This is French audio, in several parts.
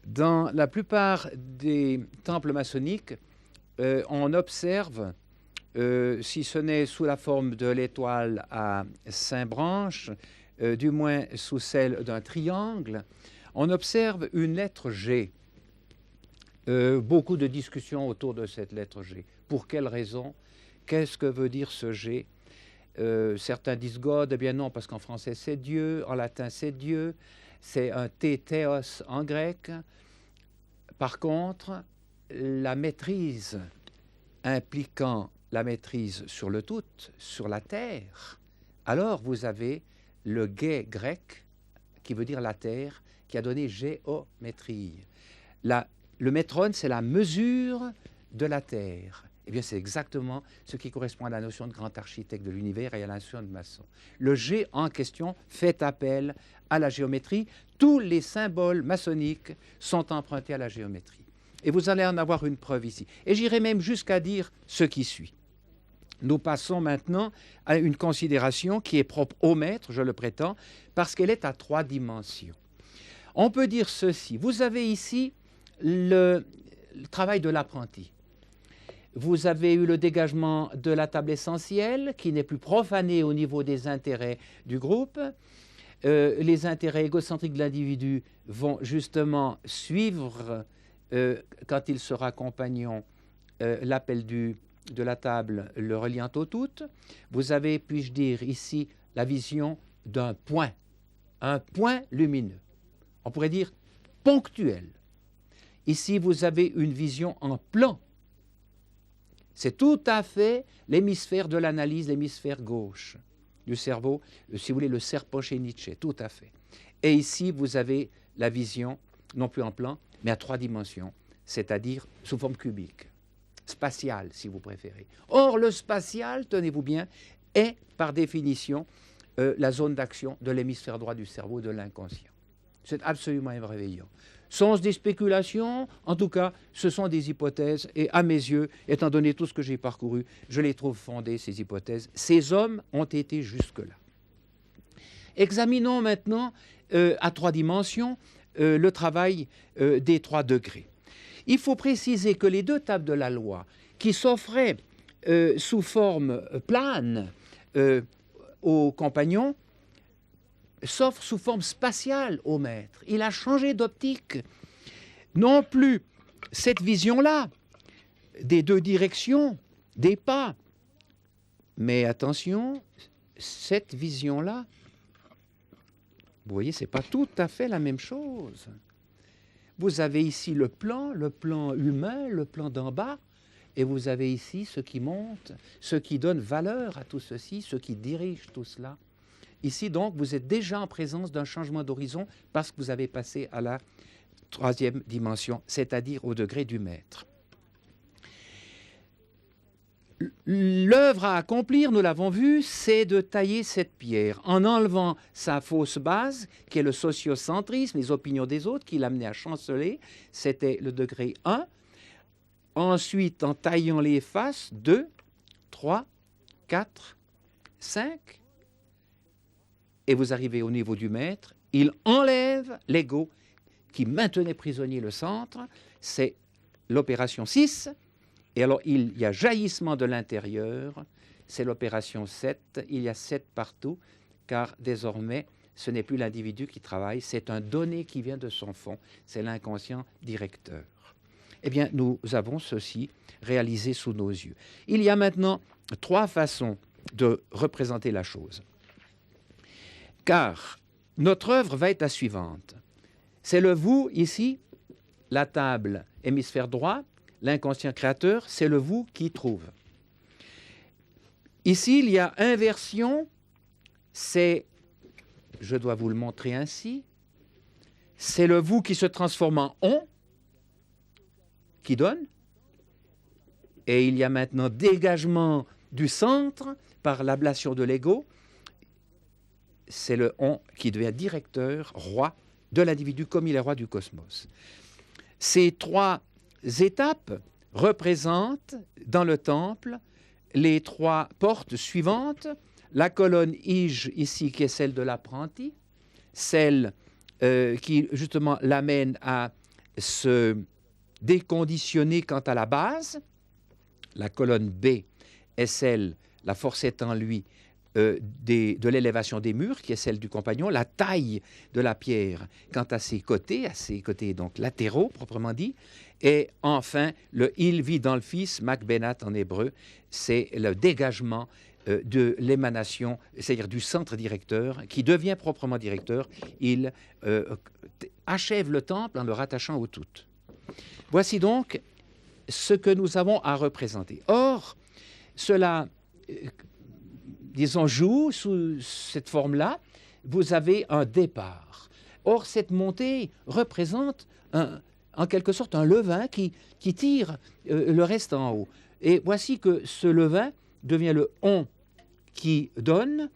Dans la plupart des temples maçonniques, on observe, si ce n'est sous la forme de l'étoile à 5 branches, du moins sous celle d'un triangle, on observe une lettre G. Beaucoup de discussions autour de cette lettre G. Pour quelle raison? Qu'est-ce que veut dire ce G? Certains disent God, eh bien non, parce qu'en français c'est Dieu, en latin c'est Dieu, c'est un théos en grec. Par contre, la maîtrise impliquant la maîtrise sur le tout, sur la terre, alors vous avez le gay grec, qui veut dire la terre, qui a donné géométrie. Le métron, c'est la mesure de la terre. Eh bien, c'est exactement ce qui correspond à la notion de grand architecte de l'univers et à la notion de maçon. Le G en question fait appel à la géométrie. Tous les symboles maçonniques sont empruntés à la géométrie. Et vous allez en avoir une preuve ici. Et j'irai même jusqu'à dire ce qui suit. Nous passons maintenant à une considération qui est propre au maître, je le prétends, parce qu'elle est à 3 dimensions. On peut dire ceci. Vous avez ici le travail de l'apprenti. Vous avez eu le dégagement de la table essentielle qui n'est plus profanée au niveau des intérêts du groupe. Les intérêts égocentriques de l'individu vont justement suivre, quand il sera compagnon, l'appel de la table le reliant au tout. Vous avez, puis-je dire, ici la vision d'un point, un point lumineux. On pourrait dire ponctuel. Ici, vous avez une vision en plan. C'est tout à fait l'hémisphère de l'analyse, l'hémisphère gauche du cerveau, si vous voulez, le serpent chez Nietzsche, tout à fait. Et ici, vous avez la vision, non plus en plan, mais à 3 dimensions, c'est-à-dire sous forme cubique, spatiale, si vous préférez. Or, le spatial, tenez-vous bien, est, par définition, la zone d'action de l'hémisphère droit du cerveau, de l'inconscient. C'est absolument émerveillant. Sont-ce des spéculations? En tout cas, ce sont des hypothèses, et à mes yeux, étant donné tout ce que j'ai parcouru, je les trouve fondées, ces hypothèses. Ces hommes ont été jusque-là. Examinons maintenant, à 3 dimensions, le travail des 3 degrés. Il faut préciser que les 2 tables de la loi, qui s'offraient sous forme plane aux compagnons, s'offre sous forme spatiale au maître. Il a changé d'optique. Non plus cette vision-là, des 2 directions, des pas. Mais attention, cette vision-là, vous voyez, ce n'est pas tout à fait la même chose. Vous avez ici le plan humain, le plan d'en bas, et vous avez ici ce qui monte, ce qui donne valeur à tout ceci, ce qui dirige tout cela. Ici, donc, vous êtes déjà en présence d'un changement d'horizon parce que vous avez passé à la 3e dimension, c'est-à-dire au degré du maître. L'œuvre à accomplir, nous l'avons vu, c'est de tailler cette pierre en enlevant sa fausse base, qui est le sociocentrisme, les opinions des autres, qui l'amenaient à chanceler. C'était le degré 1. Ensuite, en taillant les faces, 2, 3, 4, 5. Et vous arrivez au niveau du maître, il enlève l'ego qui maintenait prisonnier le centre, c'est l'opération 6, et alors il y a jaillissement de l'intérieur, c'est l'opération 7, il y a 7 partout, car désormais, ce n'est plus l'individu qui travaille, c'est un donné qui vient de son fond, c'est l'inconscient directeur. Eh bien, nous avons ceci réalisé sous nos yeux. Il y a maintenant 3 façons de représenter la chose. Car notre œuvre va être la suivante. C'est le vous ici, la table hémisphère droit, l'inconscient créateur, c'est le vous qui trouve. Ici, il y a inversion, c'est, je dois vous le montrer ainsi, c'est le vous qui se transforme en on, qui donne, et il y a maintenant dégagement du centre par l'ablation de l'ego. C'est le on qui devient directeur, roi de l'individu comme il est roi du cosmos. Ces 3 étapes représentent dans le temple les 3 portes suivantes. La colonne Ige ici qui est celle de l'apprenti, celle qui justement l'amène à se déconditionner quant à la base. La colonne B est celle, la force est en lui, de l'élévation des murs, qui est celle du compagnon, la taille de la pierre quant à ses côtés donc latéraux, proprement dit, et enfin, le « il vit dans le Fils », Makbenat en hébreu, c'est le dégagement de l'émanation, c'est-à-dire du centre directeur, qui devient proprement directeur. Il achève le temple en le rattachant au tout. Voici donc ce que nous avons à représenter. Or, cela, disons, joue sous cette forme-là. Vous avez un départ. Or, cette montée représente en quelque sorte un levain qui tire le reste en haut. Et voici que ce levain devient le « on » qui donne.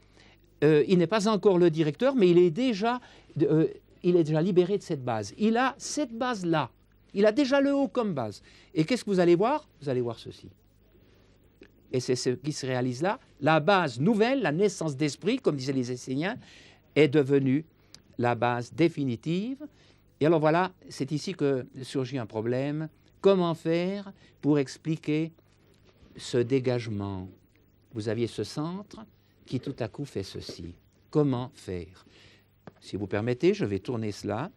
Il n'est pas encore le directeur, mais il est déjà libéré de cette base. Il a cette base-là. Il a déjà le haut comme base. Et qu'est-ce que vous allez voir? Vous allez voir ceci. Et c'est ce qui se réalise là. La base nouvelle, la naissance d'esprit, comme disaient les Esséniens, est devenue la base définitive. Et alors voilà, c'est ici que surgit un problème. Comment faire pour expliquer ce dégagement? Vous aviez ce centre qui tout à coup fait ceci. Comment faire? Si vous permettez, je vais tourner cela.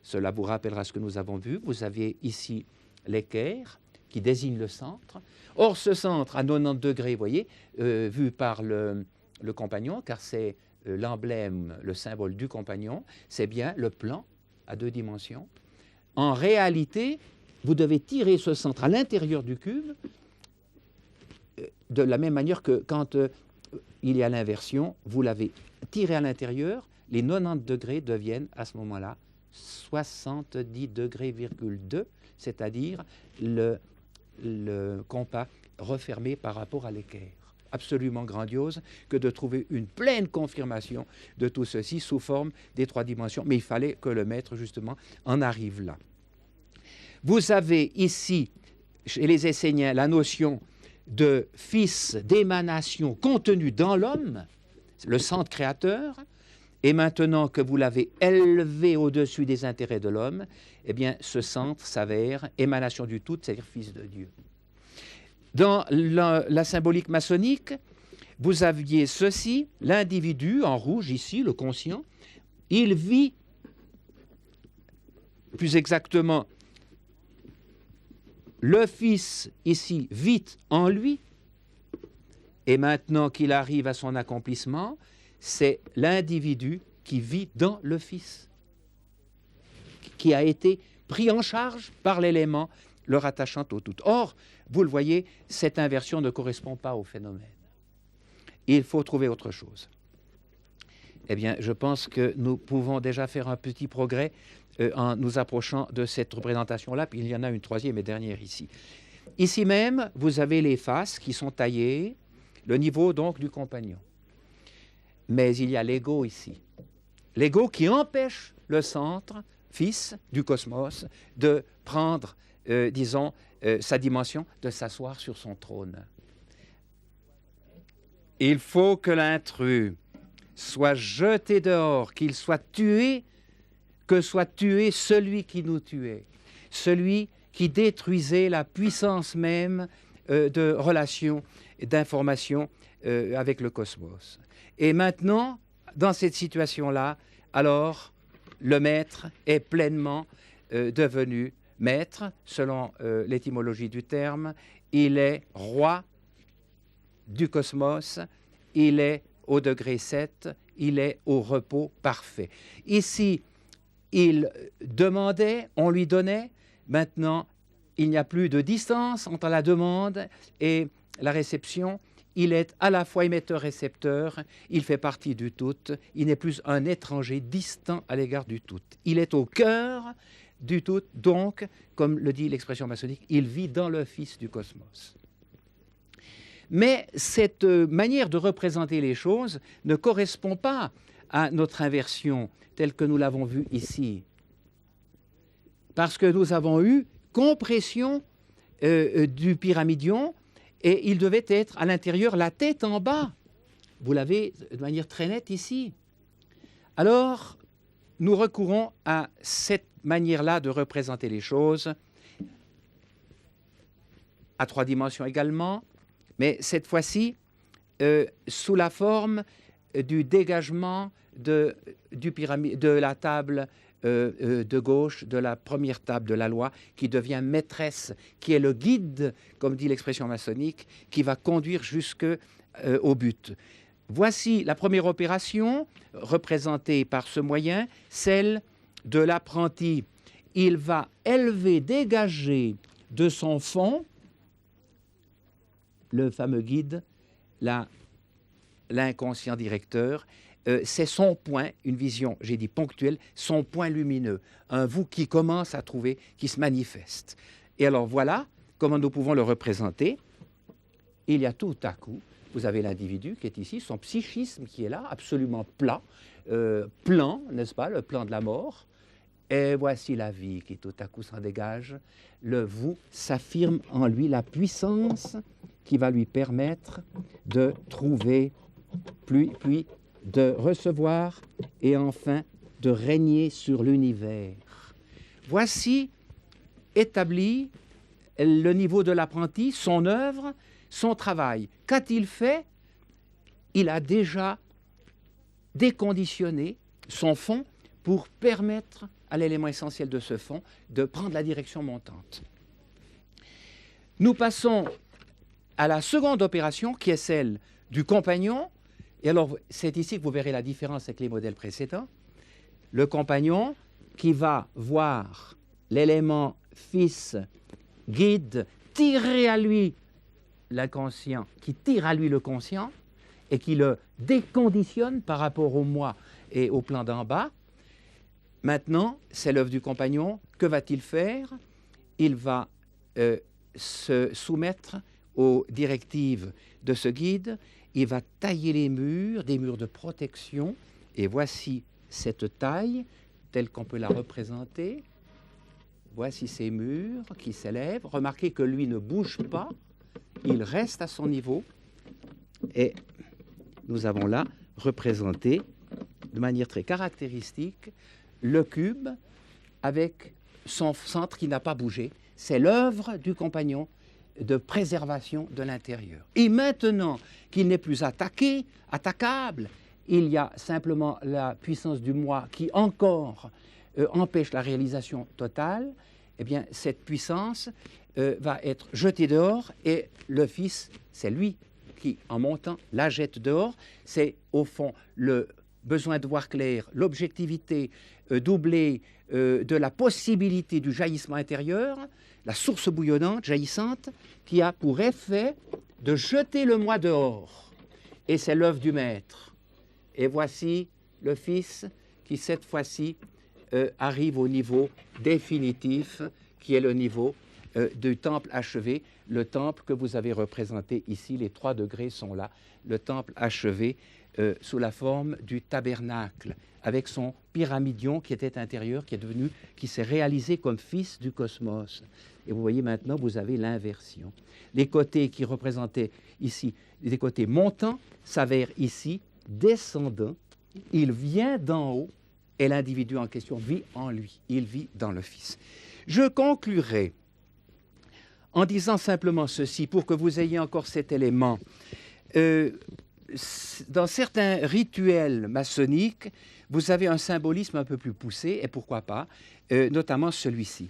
Cela vous rappellera ce que nous avons vu. Vous aviez ici l'équerre qui désigne le centre. Or, ce centre à 90 degrés, vous voyez, vu par le compagnon, car c'est l'emblème, le symbole du compagnon, c'est bien le plan à 2 dimensions. En réalité, vous devez tirer ce centre à l'intérieur du cube de la même manière que quand il y a l'inversion, vous l'avez tiré à l'intérieur, les 90 degrés deviennent à ce moment-là 70 degrés,2, c'est-à-dire le compas refermé par rapport à l'équerre. Absolument grandiose que de trouver une pleine confirmation de tout ceci sous forme des 3 dimensions. Mais il fallait que le maître, justement, en arrive là. Vous avez ici, chez les Esséniens, la notion de fils, d'émanation contenue dans l'homme, le centre créateur. Et maintenant que vous l'avez élevé au-dessus des intérêts de l'homme, eh bien, ce centre s'avère émanation du tout, c'est-à-dire fils de Dieu. Dans la symbolique maçonnique, vous aviez ceci, l'individu, en rouge ici, le conscient, il vit, plus exactement, le Fils ici vit en lui, et maintenant qu'il arrive à son accomplissement, c'est l'individu qui vit dans le Fils, qui a été pris en charge par l'élément le rattachant au tout. Or, vous le voyez, cette inversion ne correspond pas au phénomène. Il faut trouver autre chose. Eh bien, je pense que nous pouvons déjà faire un petit progrès en nous approchant de cette représentation-là, puis il y en a une troisième et dernière ici. Ici même, vous avez les faces qui sont taillées, le niveau donc du compagnon. Mais il y a l'ego ici. L'ego qui empêche le centre, fils du cosmos, de prendre, disons, sa dimension, de s'asseoir sur son trône. Il faut que l'intrus soit jeté dehors, qu'il soit tué, que soit tué celui qui nous tuait, celui qui détruisait la puissance même de relation, d'information avec le cosmos. Et maintenant, dans cette situation-là, alors, le maître est pleinement devenu maître, selon l'étymologie du terme. Il est roi du cosmos, il est au degré 7, il est au repos parfait. Ici, il demandait, on lui donnait. Maintenant, il n'y a plus de distance entre la demande et la réception. Il est à la fois émetteur-récepteur, il fait partie du tout, il n'est plus un étranger distant à l'égard du tout. Il est au cœur du tout, donc, comme le dit l'expression maçonnique, il vit dans le Fils du cosmos. Mais cette manière de représenter les choses ne correspond pas à notre inversion telle que nous l'avons vue ici. Parce que nous avons eu compression du pyramidion et il devait être à l'intérieur la tête en bas. Vous l'avez de manière très nette ici. Alors, nous recourons à cette manière-là de représenter les choses, à 3 dimensions également, mais cette fois-ci sous la forme du dégagement de la table de gauche, de la première table de la loi, qui devient maîtresse, qui est le guide, comme dit l'expression maçonnique, qui va conduire jusqu'au but. Voici la première opération, représentée par ce moyen, celle de l'apprenti. Il va élever, dégager de son fond le fameux guide, l'inconscient directeur. C'est son point, une vision, j'ai dit ponctuelle, son point lumineux, un vous qui commence à trouver, qui se manifeste. Et alors voilà comment nous pouvons le représenter. Il y a tout à coup, vous avez l'individu qui est ici, son psychisme qui est là, absolument plat, plan, n'est-ce pas, le plan de la mort. Et voici la vie qui tout à coup s'en dégage. Le vous s'affirme en lui, la puissance qui va lui permettre de trouver, puis de recevoir et enfin de régner sur l'univers. Voici établi le niveau de l'apprenti, son œuvre, son travail. Qu'a-t-il fait? Il a déjà déconditionné son fond pour permettre à l'élément essentiel de ce fond de prendre la direction montante. Nous passons à la seconde opération qui est celle du compagnon. Et alors, c'est ici que vous verrez la différence avec les modèles précédents. Le compagnon qui va voir l'élément fils, guide, tirer à lui l'inconscient, qui tire à lui le conscient et qui le déconditionne par rapport au moi et au plan d'en bas. Maintenant, c'est l'œuvre du compagnon. Que va-t-il faire? Il va se soumettre aux directives de ce guide. Il va tailler les murs, des murs de protection. Et voici cette taille telle qu'on peut la représenter. Voici ces murs qui s'élèvent. Remarquez que lui ne bouge pas. Il reste à son niveau. Et nous avons là représenté de manière très caractéristique le cube avec son centre qui n'a pas bougé. C'est l'œuvre du compagnon de préservation de l'intérieur. Et maintenant qu'il n'est plus attaquable, il y a simplement la puissance du moi qui encore empêche la réalisation totale. Eh bien, cette puissance va être jetée dehors et le Fils, c'est lui qui, en montant, la jette dehors. C'est au fond le besoin de voir clair, l'objectivité doublée de la possibilité du jaillissement intérieur, la source bouillonnante, jaillissante, qui a pour effet de jeter le moi dehors. Et c'est l'œuvre du Maître. Et voici le Fils qui, cette fois-ci, arrive au niveau définitif, qui est le niveau du temple achevé, le temple que vous avez représenté ici, les 3 degrés sont là, le temple achevé sous la forme du tabernacle, avec son pyramidion qui était intérieur, qui s'est réalisé comme fils du cosmos. Et vous voyez maintenant, vous avez l'inversion. Les côtés qui représentaient ici, les côtés montants, s'avèrent ici descendants. Il vient d'en haut et l'individu en question vit en lui. Il vit dans le Fils. Je conclurai en disant simplement ceci, pour que vous ayez encore cet élément. Dans certains rituels maçonniques, vous avez un symbolisme un peu plus poussé, et pourquoi pas, notamment celui-ci.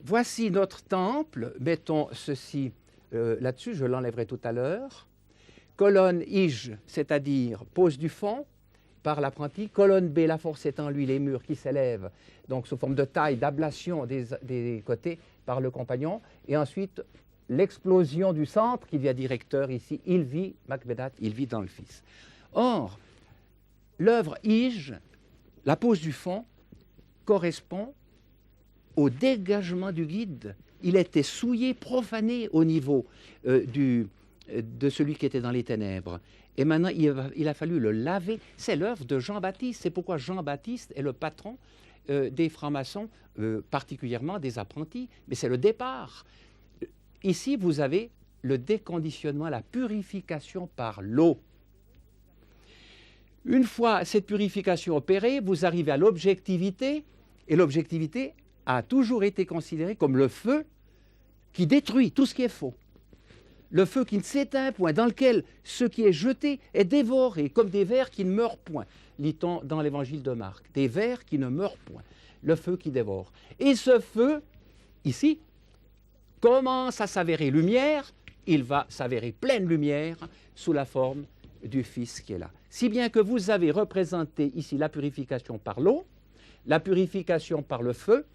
Voici notre temple, mettons ceci là-dessus, je l'enlèverai tout à l'heure. Colonne Ige, c'est-à-dire pose du fond par l'apprenti. Colonne B, la force est en lui, les murs qui s'élèvent, donc sous forme de taille, d'ablation des côtés par le compagnon. Et ensuite, l'explosion du centre qui devient directeur ici. Il vit, Macbeth, il vit dans le Fils. Or, l'œuvre Ige, la pose du fond, correspond au dégagement du guide. Il était souillé, profané au niveau de celui qui était dans les ténèbres. Et maintenant, il a fallu le laver. C'est l'œuvre de Jean-Baptiste. C'est pourquoi Jean-Baptiste est le patron des francs-maçons, particulièrement des apprentis. Mais c'est le départ. Ici, vous avez le déconditionnement, la purification par l'eau. Une fois cette purification opérée, vous arrivez à l'objectivité, et l'objectivité a toujours été considérée comme le feu qui détruit tout ce qui est faux. Le feu qui ne s'éteint point, dans lequel ce qui est jeté est dévoré, comme des vers qui ne meurent point, lit-on dans l'évangile de Marc. Des vers qui ne meurent point, le feu qui dévore. Et ce feu, ici, commence à s'avérer lumière, il va s'avérer pleine lumière sous la forme du Fils qui est là. Si bien que vous avez représenté ici la purification par l'eau, la purification par le feu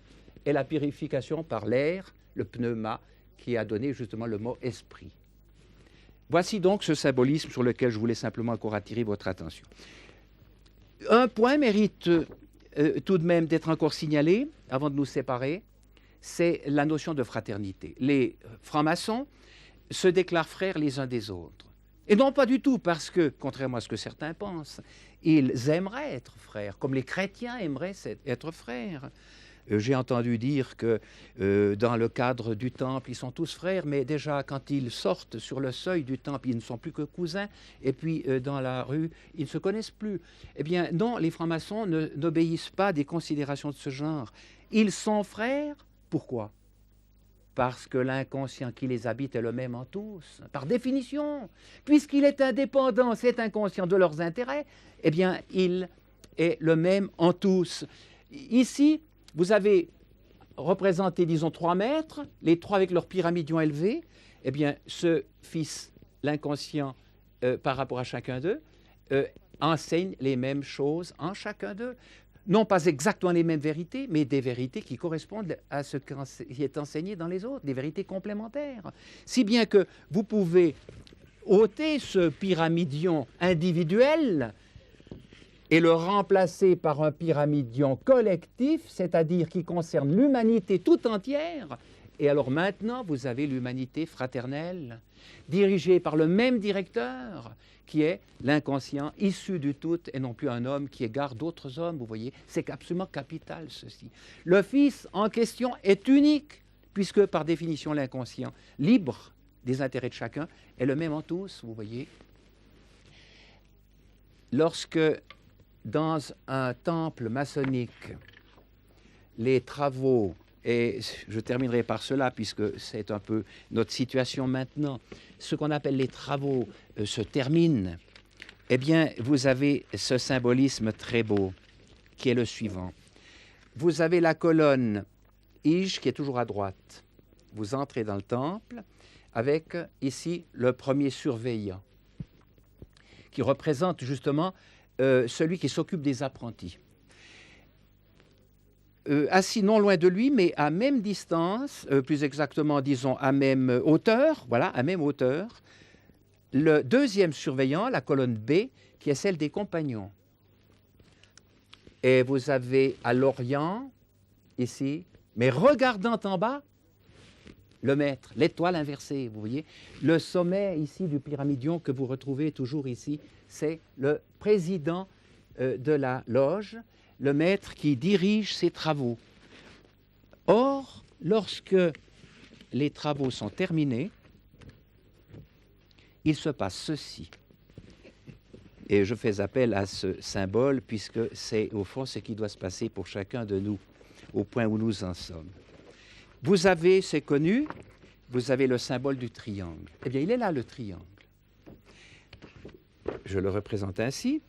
et la purification par l'air, le pneuma, qui a donné justement le mot esprit. Voici donc ce symbolisme sur lequel je voulais simplement encore attirer votre attention. Un point mérite tout de même d'être encore signalé avant de nous séparer, c'est la notion de fraternité. Les francs-maçons se déclarent frères les uns des autres. Et non pas du tout parce que, contrairement à ce que certains pensent, ils aimeraient être frères, comme les chrétiens aimeraient être frères. J'ai entendu dire que dans le cadre du temple, ils sont tous frères, mais déjà quand ils sortent sur le seuil du temple, ils ne sont plus que cousins, et puis dans la rue, ils ne se connaissent plus. Eh bien non, les francs-maçons n'obéissent pas à des considérations de ce genre. Ils sont frères, pourquoi ? Parce que l'inconscient qui les habite est le même en tous, par définition. Puisqu'il est indépendant, cet inconscient de leurs intérêts, eh bien il est le même en tous. Ici, vous avez représenté, disons, 3 maîtres, les 3 avec leur pyramidion élevé. Eh bien, ce fils, l'inconscient, par rapport à chacun d'eux, enseigne les mêmes choses en chacun d'eux. Non pas exactement les mêmes vérités, mais des vérités qui correspondent à ce qui est enseigné dans les autres, des vérités complémentaires. Si bien que vous pouvez ôter ce pyramidion individuel et le remplacer par un pyramidion collectif, c'est-à-dire qui concerne l'humanité tout entière. Et alors maintenant, vous avez l'humanité fraternelle, dirigée par le même directeur, qui est l'inconscient issu du tout et non plus un homme qui égare d'autres hommes, vous voyez. C'est absolument capital, ceci. Le Fils en question est unique, puisque par définition, l'inconscient, libre des intérêts de chacun, est le même en tous, vous voyez. Lorsque dans un temple maçonnique, les travaux, et je terminerai par cela puisque c'est un peu notre situation maintenant, ce qu'on appelle les travaux se terminent, eh bien, vous avez ce symbolisme très beau qui est le suivant. Vous avez la colonne Ige qui est toujours à droite. Vous entrez dans le temple avec ici le premier surveillant qui représente justement celui qui s'occupe des apprentis. Assis non loin de lui, mais à même distance, plus exactement, disons, à même hauteur, voilà, à même hauteur, le deuxième surveillant, la colonne B, qui est celle des compagnons. Et vous avez à l'orient, ici, mais regardant en bas, le maître, l'étoile inversée, vous voyez. Le sommet ici du pyramidion que vous retrouvez toujours ici, c'est le président de la loge, le maître qui dirige ses travaux. Or, lorsque les travaux sont terminés, il se passe ceci. Et je fais appel à ce symbole puisque c'est au fond ce qui doit se passer pour chacun de nous, au point où nous en sommes. Vous avez, c'est connu, vous avez le symbole du triangle. Eh bien, il est là, le triangle. Je le représente ainsi.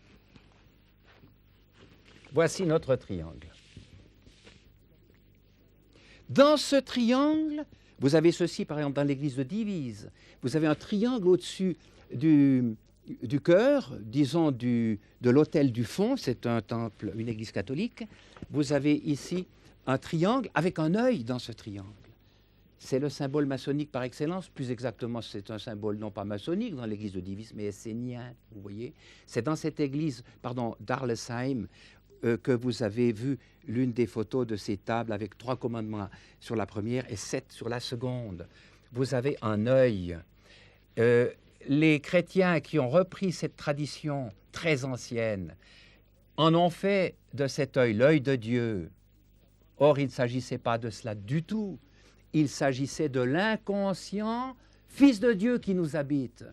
Voici notre triangle. Dans ce triangle, vous avez ceci, par exemple, dans l'église de Divise. Vous avez un triangle au-dessus du chœur, disons de l'autel du fond, c'est un temple, une église catholique. Vous avez ici un triangle avec un œil dans ce triangle. C'est le symbole maçonnique par excellence. Plus exactement, c'est un symbole non pas maçonnique dans l'église de Divise, mais essénien, vous voyez. C'est dans cette église, d'Arlesheim, que vous avez vu l'une des photos de ces tables avec 3 commandements sur la première et 7 sur la seconde. Vous avez un œil. Les chrétiens qui ont repris cette tradition très ancienne en ont fait de cet œil l'œil de Dieu. Or, il ne s'agissait pas de cela du tout. Il s'agissait de l'inconscient Fils de Dieu qui nous habite.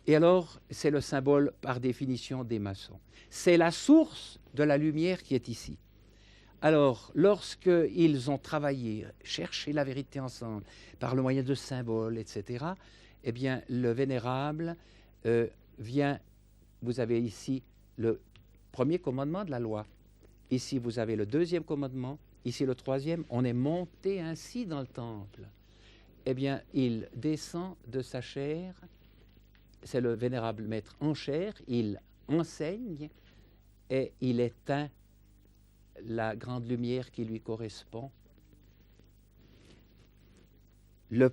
Et alors, c'est le symbole par définition des maçons. C'est la source de la lumière qui est ici. Alors, lorsqu'ils ont travaillé, cherché la vérité ensemble, par le moyen de symboles, etc., eh bien, le Vénérable vient, vous avez ici le premier commandement de la loi. Ici, vous avez le deuxième commandement. Ici, le troisième. On est monté ainsi dans le temple. Eh bien, il descend de sa chair. C'est le Vénérable Maître en chair. Il enseigne et il éteint la grande lumière qui lui correspond. Le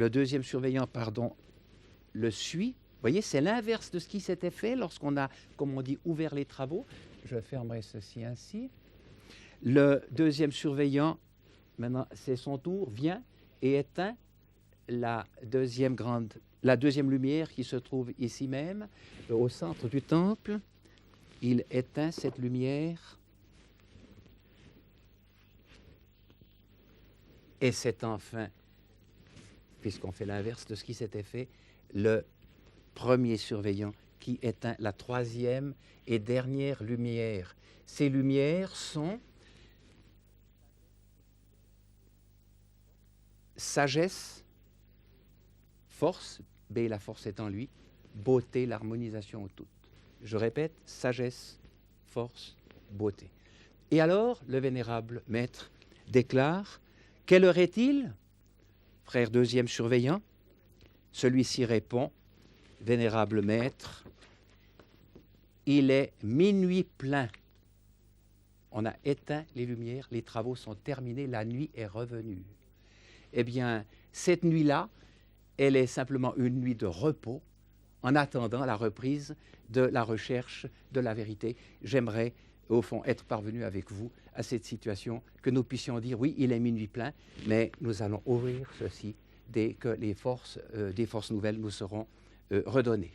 deuxième surveillant, pardon, le suit. Vous voyez, c'est l'inverse de ce qui s'était fait lorsqu'on a, comme on dit, ouvert les travaux. Je fermerai ceci ainsi. Le deuxième surveillant, maintenant, c'est son tour, vient et éteint la deuxième lumière qui se trouve ici même, au centre du temple. Il éteint cette lumière. Et c'est enfin, puisqu'on fait l'inverse de ce qui s'était fait, le premier surveillant qui éteint la troisième et dernière lumière. Ces lumières sont sagesse, force, B, la force est en lui, beauté, l'harmonisation au tout. Je répète, sagesse, force, beauté. Et alors, le Vénérable Maître déclare: quelle heure est-il, frère deuxième surveillant? Celui-ci répond: Vénérable Maître, il est minuit plein. On a éteint les lumières, les travaux sont terminés, la nuit est revenue. Eh bien, cette nuit-là, elle est simplement une nuit de repos en attendant la reprise de la recherche de la vérité. J'aimerais, au fond, être parvenu avec vous à cette situation, que nous puissions dire, oui, il est minuit plein, mais nous allons ouvrir ceci dès que des forces nouvelles nous seront redonnées.